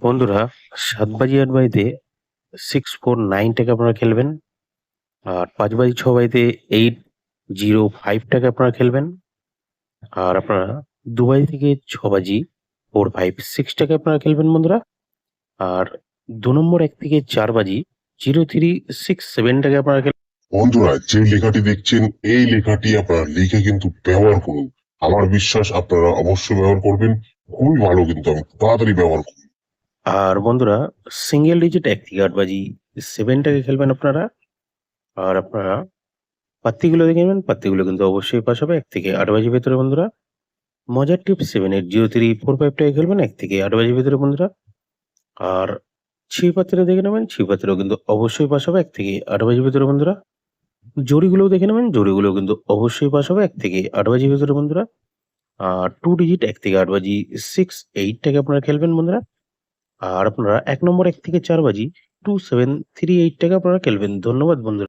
বন্ধুরা, ৭ বাজি ৮ বাজিতে 649 টাকা আপনারা খেলবেন। আর ৫ বাজি ৬ বাজিতে 805 টাকা আপনারা খেলবেন। আর আপনারা ২ বাজি থেকে ৬ বাজি 456 টাকা আপনারা খেলবেন বন্ধুরা। আর ২ নম্বর ১ থেকে ৪ বাজি 0367 টাকা আপনারা বন্ধুরা, যে লেখাটি দেখছেন এই লেখাটি আপনারা লিখে কিন্তু ব্যবহার করুন। আমার বিশ্বাস আপনারা অবশ্যই ব্যবহার করবেন। খুবই ভালো, কিন্তু আমি তাড়াতাড়ি ব্যবহার করুন। আর বন্ধুরা, সিঙ্গেল ডিজিট ১ থেকে ৮ বাজি 7 টাকা খেলবেন আপনারা। আর আপনারা পাত্তিগুলো দেখে নেবেন, পাত্তিগুলো কিন্তু অবশ্যই পাস হবে ১ থেকে ৮ বাজির ভেতরে বন্ধুরা। মজার টিপস 780345 টাকা খেলবেন ১ থেকে ৮ বাজির ভেতরে বন্ধুরা। আর ছি পাত্রে দেখে নেবেন, ছি পাত্রেও কিন্তু অবশ্যই পাস হবে ১ থেকে ৮ বাজির ভেতরে বন্ধুরা। জরিগুলোও দেখে নেবেন, জরিগুলোও কিন্তু অবশ্যই পাস হবে ১ থেকে ৮ বাজির ভেতরে বন্ধুরা। আর 2 ডিজিট ১ থেকে ৮ বাজি 68 টাকা আপনারা খেলবেন বন্ধুরা। আর আপনারা ১ নম্বর ১ থেকে ৪ বাজি 2738 টাকা আপনারা খেলবেন। ধন্যবাদ বন্ধুরা।